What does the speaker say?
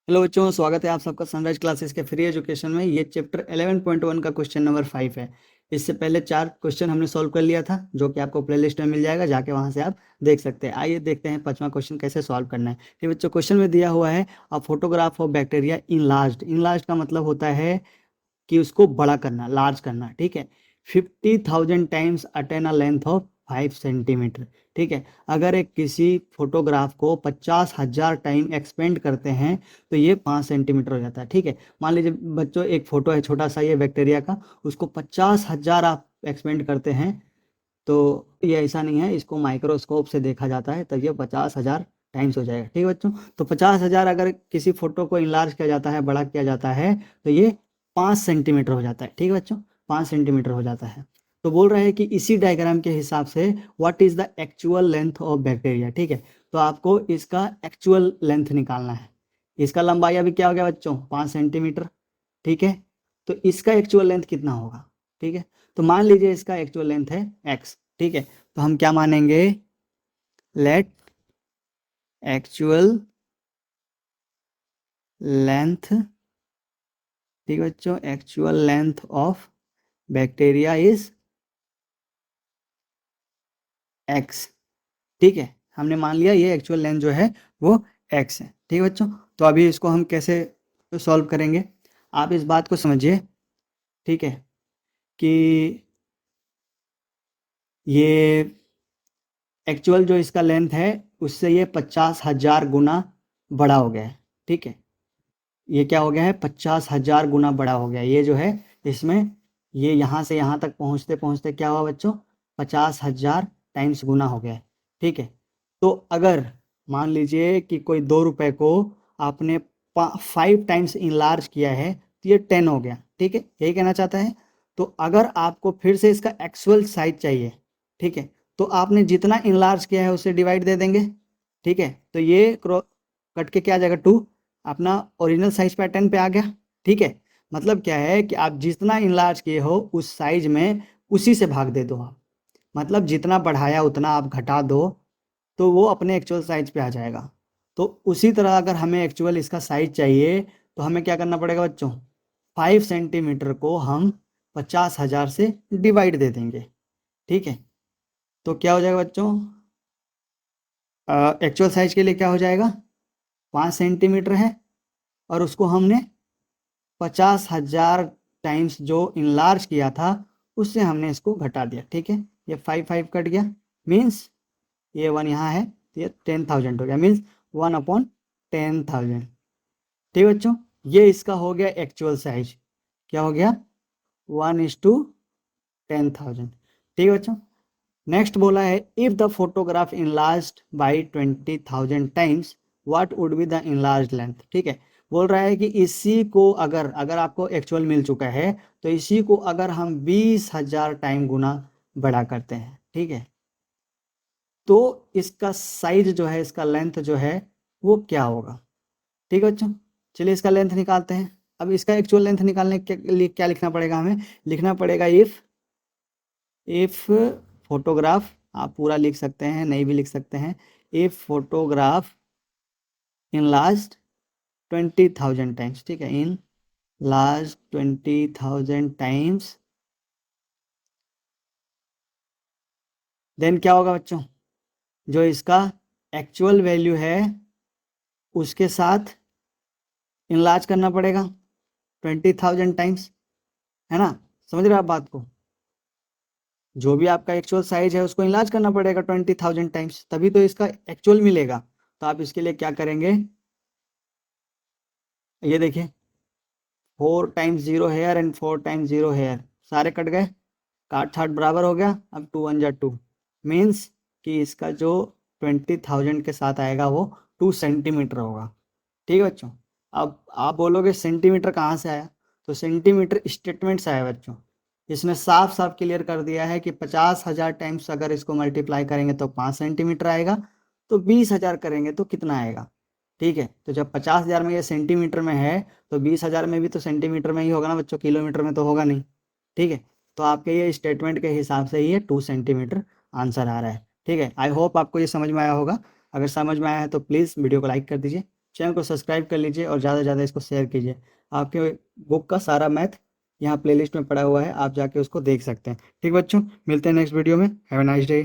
Hello बच्चों, स्वागत है आप सबका सनराइज क्लासेस के फ्री एजुकेशन में। ये चैप्टर 11.1 का क्वेश्चन नंबर 5 है। इससे पहले 4 क्वेश्चन हमने सॉल्व कर लिया था, जो कि आपको प्लेलिस्ट में मिल जाएगा, जाके वहां से आप देख सकते हैं। आइए देखते हैं 5वां क्वेश्चन कैसे सॉल्व करना है। ठीक बच्चों, क्वेश्चन में दिया हुआ है a photograph of bacteria enlarged. Enlarged का मतलब होता है कि उसको बड़ा करना, लार्ज करना। ठीक है, 50,000 times attain a length of 5 centimetre. ठीक है, अगर एक किसी फोटोग्राफ को 50,000 टाइम एक्सपेंड करते हैं तो ये 5 सेंटीमीटर हो जाता है। ठीक है, मान लीजिए बच्चों एक फोटो है छोटा सा ये बैक्टीरिया का, उसको 50,000 आप एक्सपेंड करते हैं तो ये ऐसा नहीं है, इसको माइक्रोस्कोप से देखा जाता है तब ये 50,000 टाइम्स हो जाएगा। ठीक है बच्चों, तो 50,000 अगर किसी फोटो को इनलार्ज किया जाता है, बड़ा किया जाता है, तो ये 5 सेंटीमीटर हो जाता है। ठीक है बच्चों, 5 सेंटीमीटर हो जाता है। तो बोल रहे हैं कि इसी डायग्राम के हिसाब से what is the actual length of bacteria. ठीक है, तो आपको इसका एक्चुअल लेंथ निकालना है। इसका लंबाई अभी क्या हो गया बच्चों, 5 सेंटीमीटर। ठीक है, तो इसका एक्चुअल लेंथ कितना होगा। ठीक है, तो मान लीजिए इसका एक्चुअल लेंथ है x। ठीक है, तो हम क्या मानेंगे, लेट एक्चुअल लेंथ, ठीक है बच्चों, actual length of bacteria is x। ठीक है, हमने मान लिया ये एक्चुअल लेंथ जो है वो x है। ठीक है बच्चों, तो अभी इसको हम कैसे सॉल्व करेंगे, आप इस बात को समझिए। ठीक है, कि ये एक्चुअल जो इसका लेंथ है उससे ये 50,000 गुना बड़ा हो गया है। ठीक है, ये क्या हो गया है, 50,000 गुना बड़ा हो गया। ये जो है इसमें ये यहाँ से यहाँ तक पहुँचते पहुँचते क्या हुआ बच्चों, 50,000 टाइम्स गुना हो गया है। ठीक है, तो अगर मान लीजिए कि कोई 2 रुपए को आपने 5 टाइम्स इनलार्ज किया है तो ये 10 हो गया। ठीक है, यही कहना चाहता है। तो अगर आपको फिर से इसका एक्चुअल साइज चाहिए, ठीक है, तो आपने जितना इनलार्ज किया है उससे डिवाइड दे देंगे। ठीक है, तो ये कट के क्या आ जाएगा, 2, अपना ओरिजिनल साइज पैटर्न पे आ गया। ठीक है, मतलब क्या है कि आप जितना इनलार्ज किए हो उस साइज में उसी से भाग दे दो आप, मतलब जितना बढ़ाया उतना आप घटा दो तो वो अपने एक्चुअल साइज पे आ जाएगा। तो उसी तरह अगर हमें एक्चुअल इसका साइज चाहिए तो हमें क्या करना पड़ेगा बच्चों, 5 सेंटीमीटर को हम 50,000 से डिवाइड दे देंगे। ठीक है, तो क्या हो जाएगा बच्चों, एक्चुअल साइज के लिए क्या हो जाएगा, 5 सेंटीमीटर है और उसको हमने 50,000 टाइम्स जो इनलार्ज किया था उससे हमने इसको घटा दिया। ठीक है, ये 5 कट गया, मीन्स ये 1 यहाँ है तो ये 10,000 हो गया, मीन्स 1/10,000। ठीक है बच्चों, ये इसका हो गया एक्चुअल साइज, क्या हो गया, 1:10,000। ठीक है बच्चों, नेक्स्ट बोला है if the photograph enlarged by 20,000 times what would be the enlarge length. ठीक है, बोल रहा है कि इसी को अगर अगर आपको एक्चुअल मिल चुका है तो इसी को अगर हम 20,000 टाइम गुना बड़ा करते हैं, ठीक है, तो इसका साइज जो है, इसका लेंथ जो है वो क्या होगा। ठीक है बच्चों, चलिए इसका लेंथ निकालते हैं। अब इसका एक्चुअल लेंथ निकालने के लिए क्या लिखना पड़ेगा, हमें लिखना पड़ेगा इफ फोटोग्राफ, आप पूरा लिख सकते हैं, नहीं भी लिख सकते हैं, if photograph in last 20,000 times. ठीक है, इन लास्ट 20,000 टाइम्स, देन क्या होगा बच्चों, जो इसका एक्चुअल वैल्यू है उसके साथ इनलार्ज करना पड़ेगा 20,000 टाइम्स, है ना। समझ रहे हो आप बात को, जो भी आपका एक्चुअल साइज है उसको इनलार्ज करना पड़ेगा 20,000 टाइम्स, तभी तो इसका एक्चुअल मिलेगा। तो आप इसके लिए क्या करेंगे, ये देखिए 4 times 0 here and 4 times 0 here सारे कट गए, काट छाट बराबर हो गया। अब 2 1 जा 2, मीन्स कि इसका जो 20,000 के साथ आएगा वो 2 सेंटीमीटर होगा। ठीक है बच्चों, अब आप बोलोगे सेंटीमीटर कहाँ से आया, तो सेंटीमीटर स्टेटमेंट से आया बच्चों। इसमें साफ साफ क्लियर कर दिया है कि 50,000 टाइम्स अगर इसको मल्टीप्लाई करेंगे तो 5 सेंटीमीटर आएगा, तो 20,000 करेंगे तो कितना आएगा। ठीक है, तो जब 50,000 में ये सेंटीमीटर में है तो 20,000 में भी तो सेंटीमीटर में ही होगा ना बच्चों, किलोमीटर में तो होगा नहीं। ठीक है, तो आपके ये स्टेटमेंट के हिसाब से ये 2 सेंटीमीटर आंसर आ रहा है। ठीक है, आई होप आपको ये समझ में आया होगा। अगर समझ में आया है तो प्लीज़ वीडियो को लाइक कर दीजिए। चैनल को सब्सक्राइब कर लीजिए और ज़्यादा से ज़्यादा इसको शेयर कीजिए। आपके बुक का सारा मैथ यहाँ प्लेलिस्ट में पड़ा हुआ है, आप जाके उसको देख सकते हैं। ठीक बच्चों, मिलते हैं नेक्स्ट वीडियो में। Have a nice day.